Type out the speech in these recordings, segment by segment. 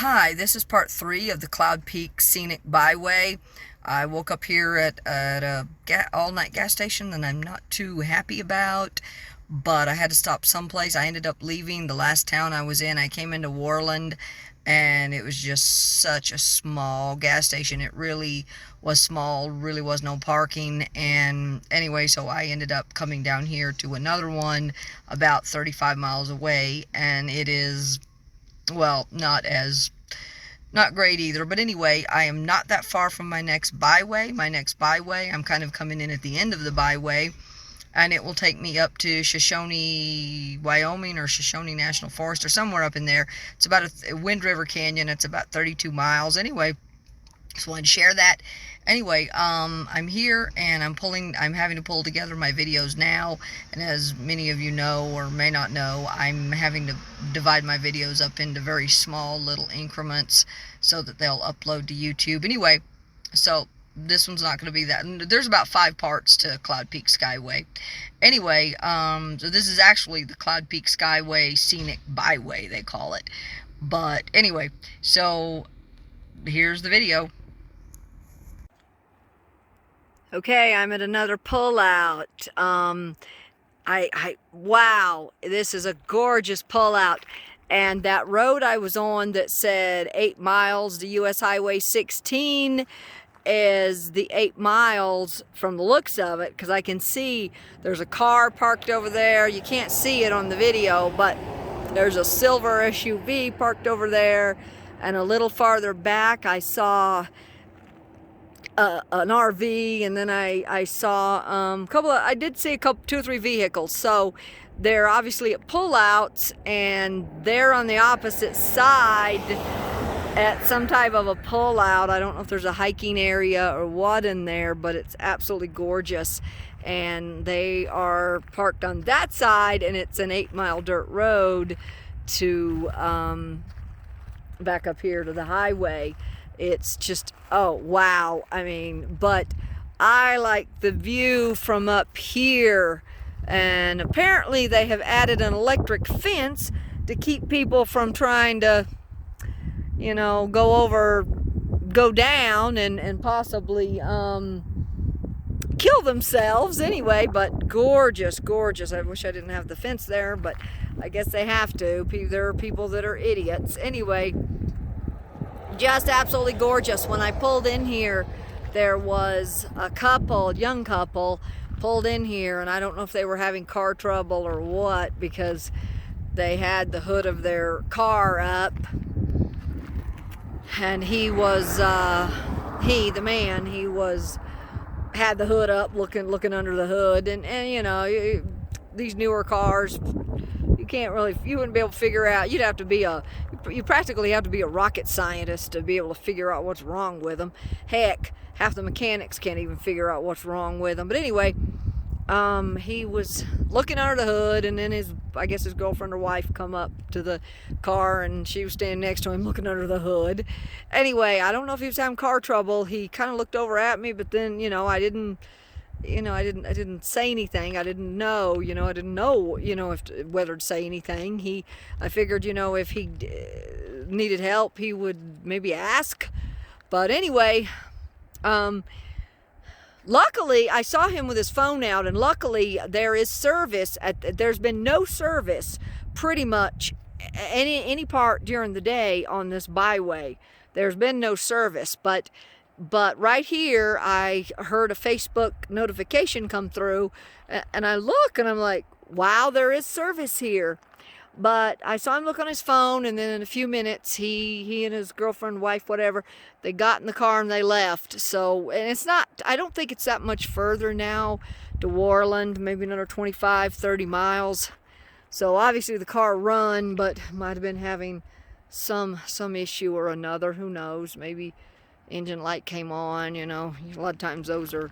Hi, this is part 3 of the Cloud Peak Scenic Byway. I woke up here at a all-night gas station that I'm not too happy about, but I had to stop someplace. I ended up leaving the last town I was in. I came into Warland, and it was just such a small gas station. It really was small, really was no parking, and anyway, so I ended up coming down here to another one about 35 miles away, and it is, well, not great either. But anyway, I am not that far from my next byway. I'm kind of coming in at the end of the byway, and it will take me up to Shoshone, Wyoming, or Shoshone National Forest, or somewhere up in there. It's about a Wind River Canyon. It's about 32 miles. Anyway, just wanted to share that. Anyway, I'm here and I'm having to pull together my videos now, and as many of you know or may not know, I'm having to divide my videos up into very small little increments so that they'll upload to YouTube. Anyway, so this one's not going to be that. There's about 5 parts to Cloud Peak Skyway. Anyway, so this is actually the Cloud Peak Skyway Scenic Byway, they call it. But anyway, so here's the video. Okay, I'm at another pullout. Wow, this is a gorgeous pullout. And that road I was on that said 8 miles to US Highway 16 is the 8 miles from the looks of it, because I can see there's a car parked over there. You can't see it on the video, but there's a silver SUV parked over there. And a little farther back, I saw an RV, and then I saw I did see 2 or 3 vehicles. So they're obviously at pullouts, and they're on the opposite side at some type of a pullout. I don't know if there's a hiking area or what in there, but it's absolutely gorgeous. And they are parked on that side, and it's an 8-mile dirt road to back up here to the highway. It's just, oh wow, I mean, but I like the view from up here. And apparently they have added an electric fence to keep people from trying to, you know, go down and possibly kill themselves. Anyway, but gorgeous. I wish I didn't have the fence there, but I guess they have to. There are people that are idiots. Anyway, just absolutely gorgeous. When I pulled in here, there was a young couple pulled in here, and I don't know if they were having car trouble or what, because they had the hood of their car up, and he had the hood up, looking under the hood, and you know, these newer cars, you wouldn't be able to figure out. You practically have to be a rocket scientist to be able to figure out what's wrong with them. Heck, half the mechanics can't even figure out what's wrong with them. But anyway, he was looking under the hood, and then I guess his girlfriend or wife come up to the car, and she was standing next to him looking under the hood. Anyway, I don't know if he was having car trouble. He kind of looked over at me, but then, you know, I didn't say anything. I didn't know, whether to say anything. I figured, if he needed help, he would maybe ask. But anyway, luckily I saw him with his phone out, and luckily there is service. There's been no service pretty much any part during the day on this byway. There's been no service, but right here, I heard a Facebook notification come through, and I look, and I'm like, wow, there is service here. But I saw him look on his phone, and then in a few minutes, he and his girlfriend, wife, whatever, they got in the car and they left. So, and I don't think it's that much further now to Warland, maybe another 25, 30 miles. So obviously the car run, but might have been having some issue or another, who knows, maybe engine light came on. A lot of times those are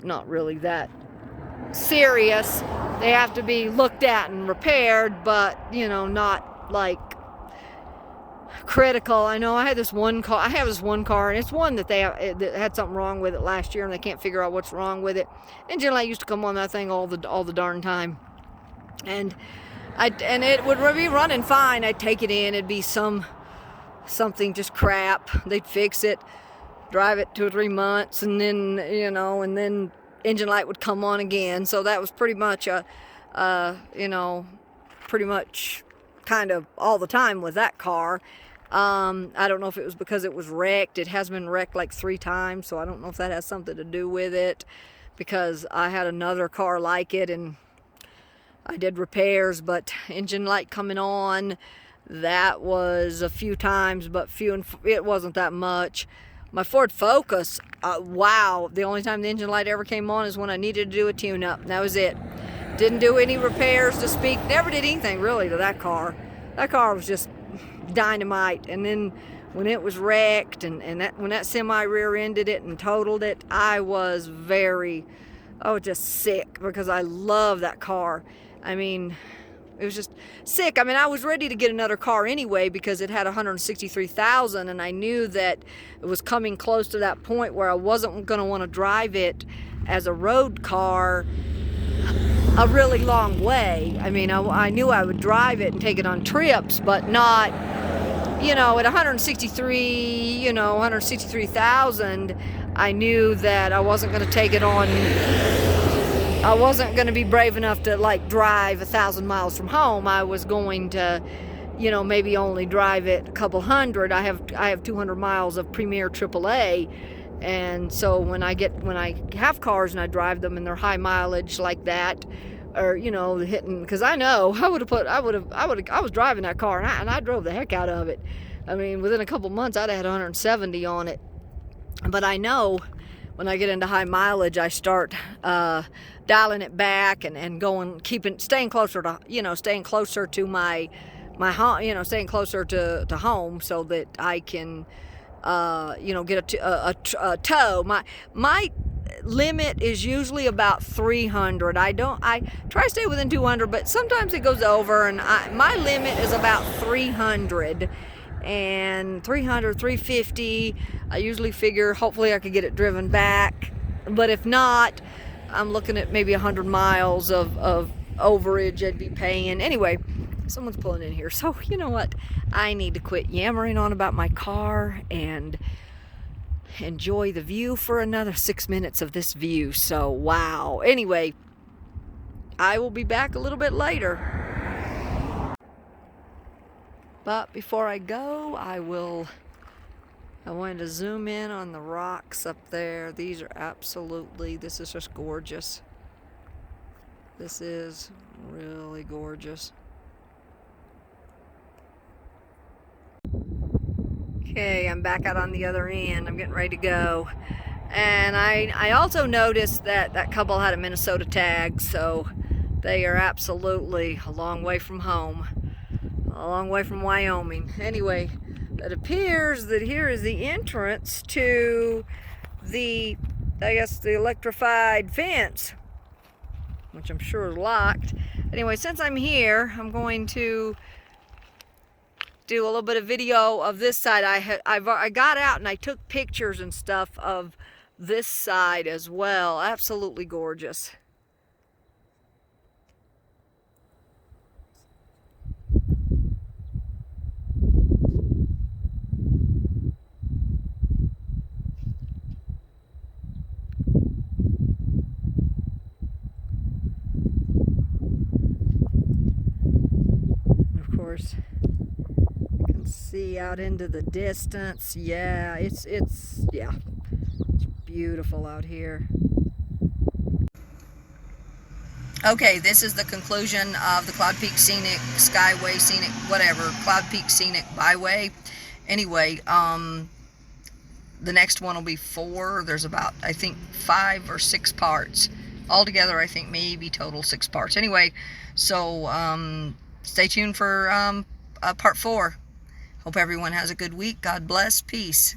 not really that serious. They have to be looked at and repaired, but not like critical. I know I have this one car, and it's one that that had something wrong with it last year, and they can't figure out what's wrong with it. Engine light used to come on that thing all the darn time, and it would be running fine. I'd take it in, it'd be some something just crap, they'd fix it, drive it 2 or 3 months, and then, you know, and then engine light would come on again. So that was pretty much you know, pretty much kind of all the time with that car. I don't know if it was because it was wrecked. It has been wrecked like 3 times, so I don't know if that has something to do with it, because I had another car like it and I did repairs, but engine light coming on, that was a few times, but it wasn't that much. My Ford Focus, wow, the only time the engine light ever came on is when I needed to do a tune-up. That was it. Didn't do any repairs to speak, never did anything really to that car. That car was just dynamite. And then when it was wrecked and when that semi rear-ended it and totaled it, I was just sick, because I love that car. I mean, it was just sick. I mean, I was ready to get another car anyway, because it had 163,000, and I knew that it was coming close to that point where I wasn't going to want to drive it as a road car a really long way. I mean, I knew I would drive it and take it on trips, but not, you know, at 163,000, I knew that I wasn't going to take it on. I wasn't going to be brave enough to like drive 1,000 miles from home. I was going to, you know, maybe only drive it a couple hundred. I have 200 miles of Premier AAA, and so when I have cars and I drive them and they're high mileage like that, or, you know, hitting, because I know I was driving that car and I drove the heck out of it. I mean, within a couple months I'd had 170 on it. But I know when I get into high mileage, I start dialing it back and staying closer to my home, you know, staying closer to home, so that I can, you know, get a tow. My limit is usually about 300. I try to stay within 200, but sometimes it goes over, and my limit is about 300. And 300, 350, I usually figure hopefully I could get it driven back. But if not, I'm looking at maybe 100 miles of overage I'd be paying. Anyway, someone's pulling in here. So, you know what? I need to quit yammering on about my car and enjoy the view for another 6 minutes of this view. So, wow. Anyway, I will be back a little bit later. But before I go, I wanted to zoom in on the rocks up there. This is just gorgeous. This is really gorgeous. Okay, I'm back out on the other end. I'm getting ready to go. And I also noticed that couple had a Minnesota tag, so they are absolutely a long way from home. A long way from Wyoming. Anyway, it appears that here is the entrance to the electrified fence, which I'm sure is locked. Anyway, since I'm here, I'm going to do a little bit of video of this side. I got out and I took pictures and stuff of this side as well. Absolutely gorgeous. You can see out into the distance. Yeah, it's beautiful out here. Okay, this is the conclusion of the Cloud Peak Scenic, Skyway Scenic, whatever, Cloud Peak Scenic Byway. Anyway, the next one will be 4. There's about, I think, 5 or 6 parts. Altogether, I think maybe total 6 parts. Anyway, so stay tuned for part 4. Hope everyone has a good week. God bless. Peace.